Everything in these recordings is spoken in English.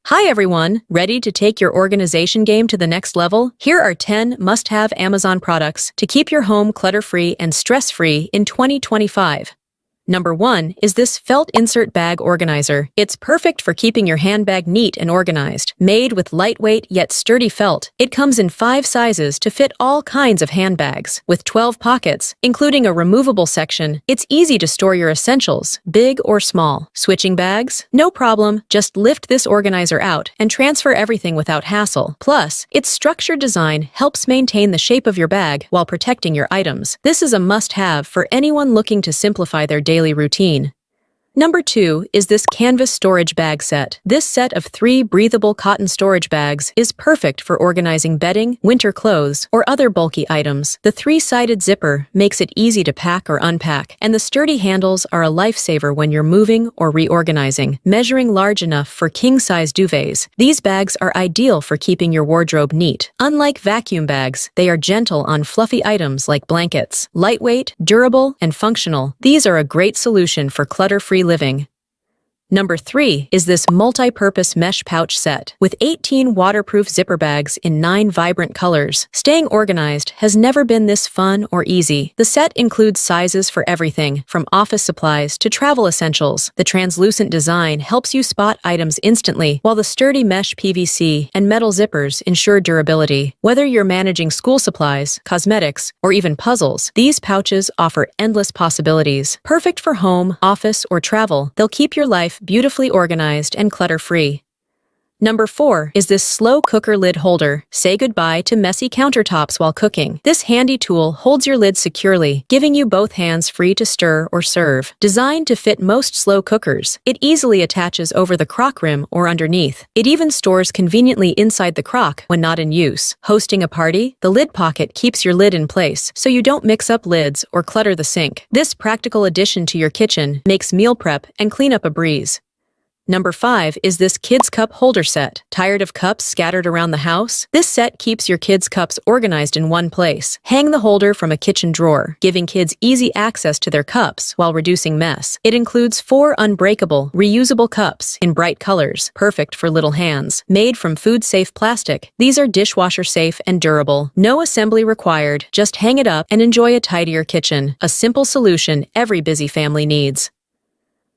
Hi everyone! Ready to take your organization game to the next level? Here are 10 must-have Amazon products to keep your home clutter-free and stress-free in 2025. Number 1 is this felt insert bag organizer. It's perfect for keeping your handbag neat and organized. Made with lightweight yet sturdy felt, it comes in 5 sizes to fit all kinds of handbags. With 12 pockets, including a removable section, it's easy to store your essentials, big or small. Switching bags? No problem, just lift this organizer out and transfer everything without hassle. Plus, its structured design helps maintain the shape of your bag while protecting your items. This is a must-have for anyone looking to simplify their daily routine. Number 2 is this canvas storage bag set. This set of 3 breathable cotton storage bags is perfect for organizing bedding, winter clothes, or other bulky items. The 3-sided zipper makes it easy to pack or unpack, and the sturdy handles are a lifesaver when you're moving or reorganizing, measuring large enough for king-size duvets. These bags are ideal for keeping your wardrobe neat. Unlike vacuum bags, they are gentle on fluffy items like blankets. Lightweight, durable, and functional, these are a great solution for clutter-free living. Number 3 is this multi-purpose mesh pouch set. With 18 waterproof zipper bags in 9 vibrant colors, staying organized has never been this fun or easy. The set includes sizes for everything, from office supplies to travel essentials. The translucent design helps you spot items instantly, while the sturdy mesh PVC and metal zippers ensure durability. Whether you're managing school supplies, cosmetics, or even puzzles, these pouches offer endless possibilities. Perfect for home, office, or travel, they'll keep your life beautifully organized and clutter-free. Number 4 is this slow cooker lid holder. Say goodbye to messy countertops while cooking. This handy tool holds your lid securely, giving you both hands free to stir or serve. Designed to fit most slow cookers, it easily attaches over the crock rim or underneath. It even stores conveniently inside the crock when not in use. Hosting a party? The lid pocket keeps your lid in place, so you don't mix up lids or clutter the sink. This practical addition to your kitchen makes meal prep and cleanup a breeze. Number 5 is this kids' cup holder set. Tired of cups scattered around the house? This set keeps your kids' cups organized in one place. Hang the holder from a kitchen drawer, giving kids easy access to their cups while reducing mess. It includes 4 unbreakable, reusable cups in bright colors, perfect for little hands. Made from food-safe plastic, these are dishwasher-safe and durable. No assembly required, just hang it up and enjoy a tidier kitchen. A simple solution every busy family needs.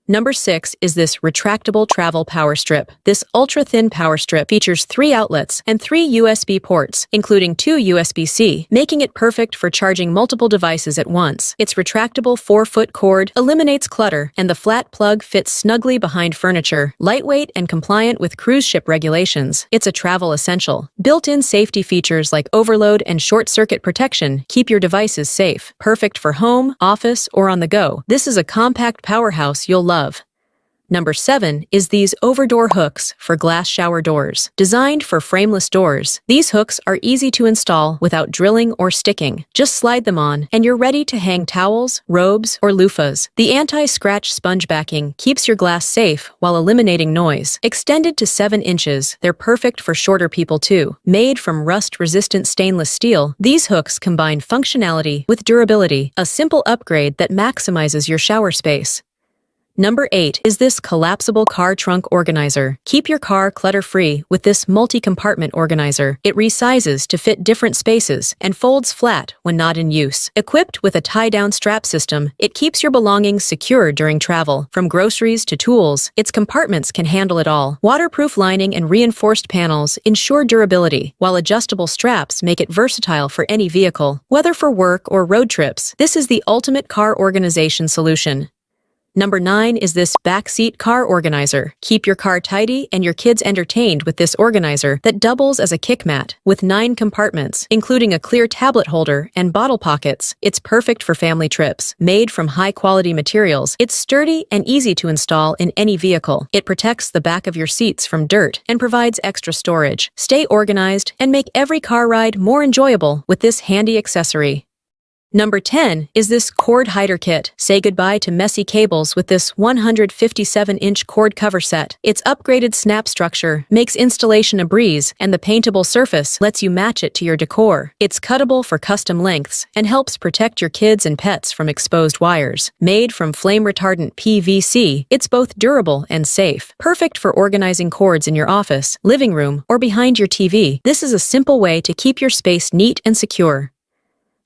Number 6 is this retractable travel power strip. This ultra-thin power strip features 3 outlets and 3 USB ports, including 2 USB-C, making it perfect for charging multiple devices at once. Its retractable 4-foot cord eliminates clutter, and the flat plug fits snugly behind furniture. Lightweight and compliant with cruise ship regulations, it's a travel essential. Built-in safety features like overload and short-circuit protection keep your devices safe. Perfect for home, office, or on the go. This is a compact powerhouse you'll love. Number 7 is these overdoor hooks for glass shower doors. Designed for frameless doors, these hooks are easy to install without drilling or sticking. Just slide them on, and you're ready to hang towels, robes, or loofahs. The anti-scratch sponge backing keeps your glass safe while eliminating noise. Extended to 7 inches, they're perfect for shorter people too. Made from rust-resistant stainless steel, these hooks combine functionality with durability, a simple upgrade that maximizes your shower space. Number 8 is this collapsible car trunk organizer. Keep your car clutter-free with this multi-compartment organizer. It resizes to fit different spaces and folds flat when not in use. Equipped with a tie-down strap system, it keeps your belongings secure during travel. From groceries to tools, its compartments can handle it all. Waterproof lining and reinforced panels ensure durability, while adjustable straps make it versatile for any vehicle. Whether for work or road trips, this is the ultimate car organization solution. Number 9 is this backseat car organizer. Keep your car tidy and your kids entertained with this organizer that doubles as a kick mat. With 9 compartments, including a clear tablet holder and bottle pockets, it's perfect for family trips. Made from high-quality materials, it's sturdy and easy to install in any vehicle. It protects the back of your seats from dirt and provides extra storage. Stay organized and make every car ride more enjoyable with this handy accessory. Number 10 is this cord hider kit. Say goodbye to messy cables with this 157-inch cord cover set. Its upgraded snap structure makes installation a breeze, and the paintable surface lets you match it to your decor. It's cuttable for custom lengths and helps protect your kids and pets from exposed wires. Made from flame-retardant PVC, it's both durable and safe. Perfect for organizing cords in your office, living room, or behind your TV. This is a simple way to keep your space neat and secure.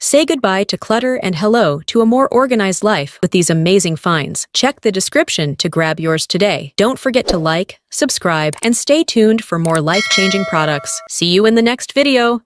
Say goodbye to clutter and hello to a more organized life with these amazing finds. Check the description to grab yours today. Don't forget to like, subscribe, and stay tuned for more life-changing products. See you in the next video.